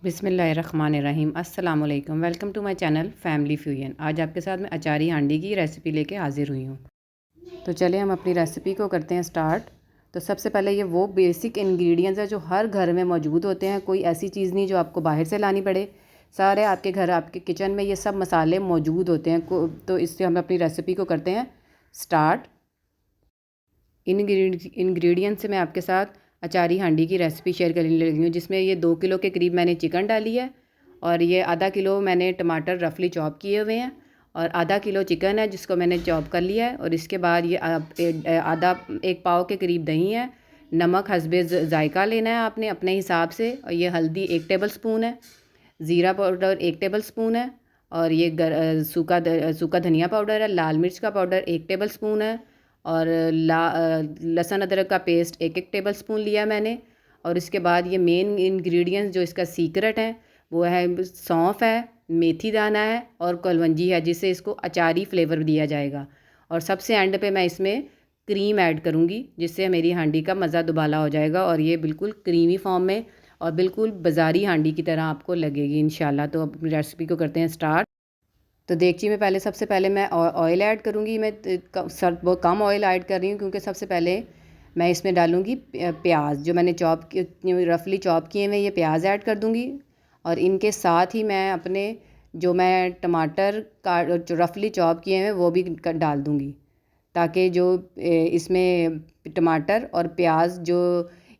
बिस्मिल्लाहिर्रहमानिर्रहीम। अस्सलाम वालेकुम। Welcome to my channel Family Fusion. आज आपके साथ मैं अचारी हांडी की रेसिपी लेके हाज़िर हुई हूँ। तो चलें हम अपनी रेसिपी को करते हैं स्टार्ट। तो सबसे पहले ये वो बेसिक इंग्रेडिएंट्स हैं जो हर घर में मौजूद होते हैं। कोई ऐसी चीज़ नहीं जो आपको बाहर से लानी पड़े। सारे आपके घर, आपके किचन में ये सब मसाले मौजूद होते हैं। तो इससे हम अपनी रेसिपी को करते हैं स्टार्ट। इंग्रेडिएंट्स से मैं आपके साथ अचारी हांडी की रेसिपी शेयर करने लगी हूँ, जिसमें ये 2 किलो के करीब मैंने चिकन डाली है और ये आधा किलो मैंने टमाटर रफली चॉप किए हुए हैं और आधा किलो चिकन है जिसको मैंने चॉप कर लिया है। और इसके बाद ये आधा एक पाव के करीब दही है। नमक हस्बे जायका लेना है आपने अपने हिसाब से। और ये हल्दी 1 टेबल स्पून है। ज़ीरा पाउडर 1 टेबल स्पून है। और ये सूखा धनिया पाउडर है। लाल मिर्च का पाउडर 1 टेबल स्पून है। और लहसुन अदरक का पेस्ट 1 टेबल स्पून लिया मैंने। और इसके बाद ये मेन इंग्रेडिएंट्स जो इसका सीक्रेट है वो है सौंफ है, मेथी दाना है और कलवंजी है, जिससे इसको अचारी फ्लेवर दिया जाएगा। और सबसे एंड पे मैं इसमें क्रीम ऐड करूँगी, जिससे मेरी हांडी का मज़ा दुबाला हो जाएगा और ये बिल्कुल क्रीमी फॉर्म में और बिल्कुल बाज़ारी हांडी की तरह आपको लगेगी इंशाल्लाह। तो अब रेसिपी को करते हैं स्टार्ट। तो देगची में पहले सबसे पहले मैं ऑयल ऐड करूँगी। मैं बहुत कम ऑयल ऐड कर रही हूँ क्योंकि सबसे पहले मैं इसमें डालूँगी प्याज जो मैंने रफली चॉप किए हुए ये प्याज ऐड कर दूँगी। और इनके साथ ही मैं अपने जो मैं टमाटर का जो रफली चॉप किए हुए वो भी डाल दूँगी, ताकि जो इसमें टमाटर और प्याज जो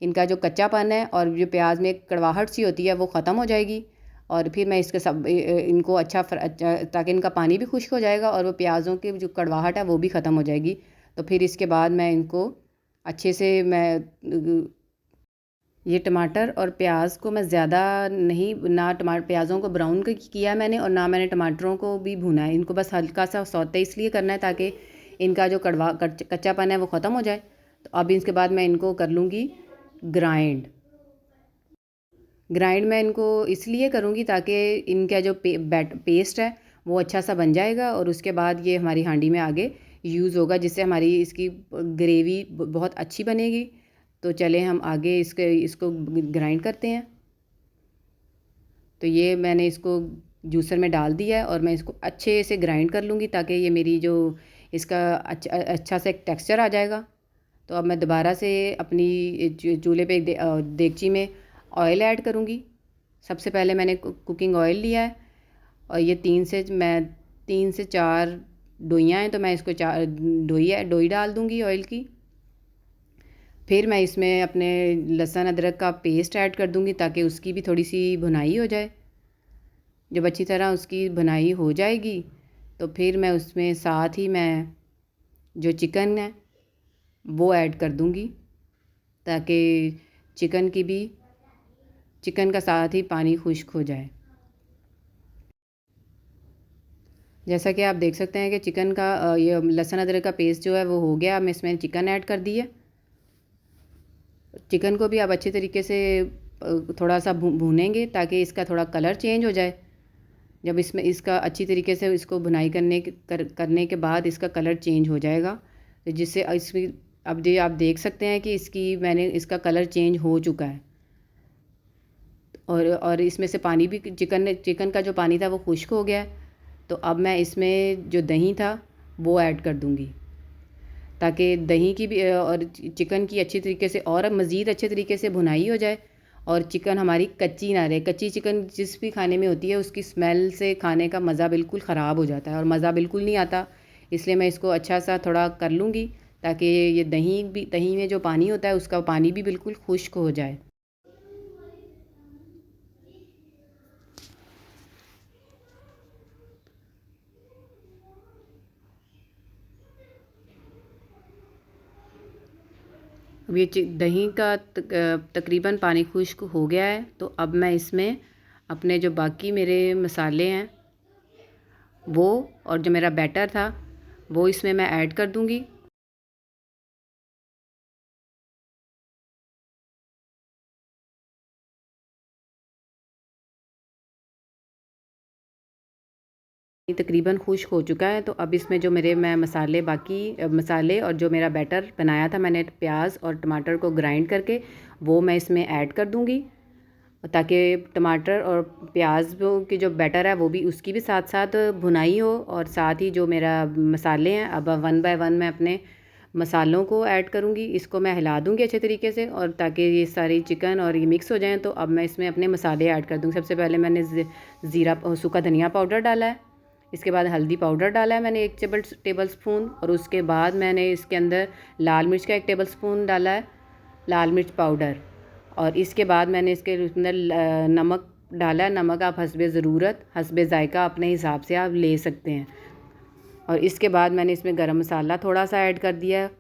इनका जो कच्चापन है और जो प्याज में कड़वाहट सी होती है वो ख़त्म हो जाएगी। और फिर मैं इसके सब इनको ताकि इनका पानी भी खुश्क हो जाएगा और वो प्याज़ों की जो कड़वाहट है वो भी ख़त्म हो जाएगी। तो फिर इसके बाद मैं इनको अच्छे से ये टमाटर और प्याज को मैं ज़्यादा नहीं ना प्याज़ों को ब्राउन किया मैंने और ना मैंने टमाटरों को भी भुना है। इनको बस हल्का सा सौते इसलिए करना है ताकि इनका जो कच्चापन है वो ख़त्म हो जाए। तो अब इसके बाद मैं इनको कर लूँगी ग्राइंड मैं इनको इसलिए करूँगी ताकि इनका जो पेस्ट है वो अच्छा सा बन जाएगा और उसके बाद ये हमारी हांडी में आगे यूज़ होगा, जिससे हमारी इसकी ग्रेवी बहुत अच्छी बनेगी। तो चलें हम आगे इसको ग्राइंड करते हैं। तो ये मैंने इसको जूसर में डाल दिया है और मैं इसको अच्छे से ग्राइंड कर लूँगी ताकि ये मेरी जो इसका अच्छा सा एक टेक्सचर आ जाएगा। तो अब मैं दोबारा से अपनी चूल्हे पे देगची में ऑयल ऐड करूँगी। सबसे पहले मैंने कुकिंग ऑयल लिया है और ये 3 से 4 डोइयाँ हैं, तो मैं इसको 4 डोई डाल दूँगी ऑयल की। फिर मैं इसमें अपने लहसुन अदरक का पेस्ट ऐड कर दूँगी ताकि उसकी भी थोड़ी सी भुनाई हो जाए। जब अच्छी तरह उसकी भुनाई हो जाएगी तो फिर मैं उसमें साथ ही मैं जो चिकन है वो ऐड कर दूँगी, ताकि चिकन का साथ ही पानी खुश्क हो जाए। जैसा कि आप देख सकते हैं कि चिकन का ये लहसुन अदरक का पेस्ट जो है वो हो गया। अब मैं इसमें चिकन ऐड कर दी है। चिकन को भी आप अच्छे तरीके से थोड़ा सा भूनेंगे ताकि इसका थोड़ा कलर चेंज हो जाए। जब इसमें इसका अच्छी तरीके से इसको भुनाई करने के बाद इसका कलर चेंज हो जाएगा, तो जिससे इसकी अब ये आप देख सकते हैं कि इसका कलर चेंज हो चुका है और इसमें से पानी भी चिकन का जो पानी था वो खुश्क हो गया है। तो अब मैं इसमें जो दही था वो ऐड कर दूँगी, ताकि दही की भी और चिकन की अच्छी तरीके से और मज़ीद अच्छे तरीके से भुनाई हो जाए और चिकन हमारी कच्ची ना रहे। कच्ची चिकन जिस भी खाने में होती है उसकी स्मेल से खाने का मज़ा बिल्कुल ख़राब हो जाता है और मज़ा बिल्कुल नहीं आता। इसलिए मैं इसको अच्छा सा थोड़ा कर लूँगी ताकि ये दही में जो पानी होता है उसका पानी भी बिल्कुल खुश्क हो जाए। अब ये दही का तकरीबन पानी खुश्क हो गया है। तो अब मैं इसमें अपने जो बाकी मेरे मसाले हैं वो और जो मेरा बैटर था वो इसमें मैं ऐड कर दूँगी। तकरीबन खुश्क हो चुका है। तो अब इसमें जो मैं मसाले और जो मेरा बैटर बनाया था मैंने प्याज और टमाटर को ग्राइंड करके, वो मैं इसमें ऐड कर दूँगी। ताकि टमाटर और प्याज की जो बैटर है वो भी उसकी भी साथ साथ भुनाई हो, और साथ ही जो मेरा मसाले हैं अब वन बाय वन मैं अपने मसालों को ऐड करूँगी। इसको मैं हिला दूँगी अच्छे तरीके से, और ताकि ये सारी चिकन और ये मिक्स हो जाएं। तो अब मैं इसमें अपने मसाले ऐड कर दूँगी। सबसे पहले मैंने ज़ीरा सूखा धनिया पाउडर डाला है, इसके बाद हल्दी पाउडर डाला है मैंने 1 टेबल स्पून, और उसके बाद मैंने इसके अंदर लाल मिर्च का 1 टेबल स्पून डाला है, लाल मिर्च पाउडर। और इसके बाद मैंने इसके अंदर नमक डाला है। नमक आप हस्बे ज़रूरत, हस्बे ज़ायका अपने हिसाब से आप ले सकते हैं। और इसके बाद मैंने इसमें गरम मसाला थोड़ा सा ऐड कर दिया है,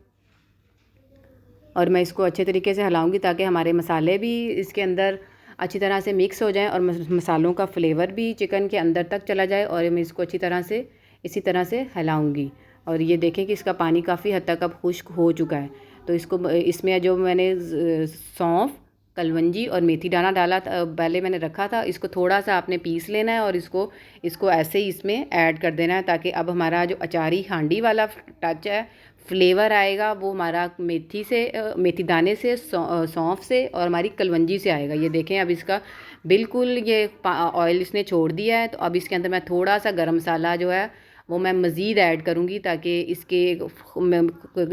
और मैं इसको अच्छे तरीके से हिलाऊंगी ताकि हमारे मसाले भी इसके अंदर अच्छी तरह से मिक्स हो जाएं और मसालों का फ्लेवर भी चिकन के अंदर तक चला जाए। और मैं इसको अच्छी तरह से इसी तरह से हिलाऊंगी। और ये देखें कि इसका पानी काफ़ी हद तक अब खुश्क हो चुका है। तो इसको इसमें जो मैंने सौंफ, कलवंजी और मेथी दाना डाला था, पहले मैंने रखा था, इसको थोड़ा सा आपने पीस लेना है और इसको ऐसे ही इसमें ऐड कर देना है, ताकि अब हमारा जो अचारी हांडी वाला टच है, फ्लेवर आएगा, वो हमारा मेथी दाने से, सौंफ से और हमारी कलवंजी से आएगा। ये देखें अब इसका बिल्कुल ये ऑयल इसने छोड़ दिया है। तो अब इसके अंदर मैं थोड़ा सा गरम मसाला जो है वो मैं मज़ीद ऐड करूँगी, ताकि इसके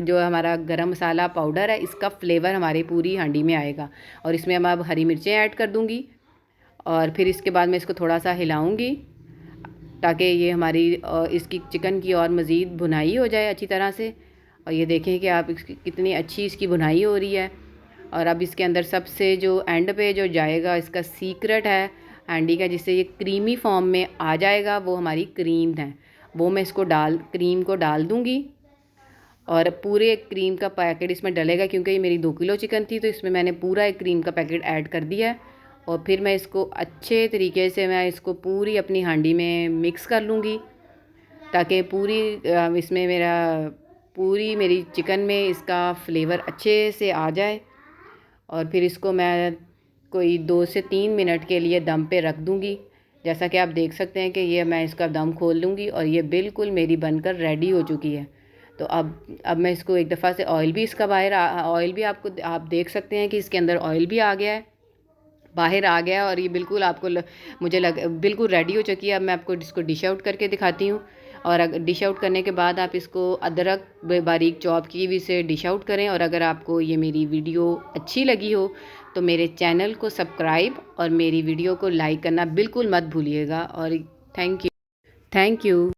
जो हमारा गरम मसाला पाउडर है इसका फ्लेवर हमारी पूरी हांडी में आएगा। और इसमें मैं अब हरी मिर्चें ऐड कर दूँगी, और फिर इसके बाद मैं इसको थोड़ा सा हिलाऊँगी ताकि ये हमारी इसकी चिकन की और मज़ीद भुनाई हो जाए अच्छी तरह से। और ये देखें कि आप इसकी कितनी अच्छी इसकी भुनाई हो रही है। और अब इसके अंदर सबसे जो एंड पे जो जाएगा, इसका सीक्रेट है हांडी का, जिससे ये क्रीमी फॉर्म में आ जाएगा, वो हमारी क्रीम है। वो मैं इसको क्रीम को डाल दूँगी, और पूरे क्रीम का पैकेट इसमें डलेगा, क्योंकि ये मेरी 2 किलो चिकन थी, तो इसमें मैंने पूरा एक क्रीम का पैकेट ऐड कर दिया है। और फिर मैं इसको अच्छे तरीके से मैं इसको पूरी अपनी हांडी में मिक्स कर लूँगी, ताकि इसमें पूरी मेरी चिकन में इसका फ्लेवर अच्छे से आ जाए। और फिर इसको मैं कोई 2 से 3 मिनट के लिए दम पे रख दूँगी। जैसा कि आप देख सकते हैं कि ये मैं इसका दम खोल लूँगी और ये बिल्कुल मेरी बनकर रेडी हो चुकी है। तो अब मैं इसको एक दफ़ा से ऑयल भी इसका ऑयल भी आप देख सकते हैं कि इसके अंदर ऑयल भी आ गया है, बाहर आ गया है, और ये बिल्कुल बिल्कुल रेडी हो चुकी है। अब मैं आपको इसको डिश आउट करके दिखाती हूँ। और अगर डिश आउट करने के बाद आप इसको अदरक बारीक चॉप की हुई से डिश आउट करें। और अगर आपको ये मेरी वीडियो अच्छी लगी हो तो मेरे चैनल को सब्सक्राइब और मेरी वीडियो को लाइक करना बिल्कुल मत भूलिएगा। और थैंक यू।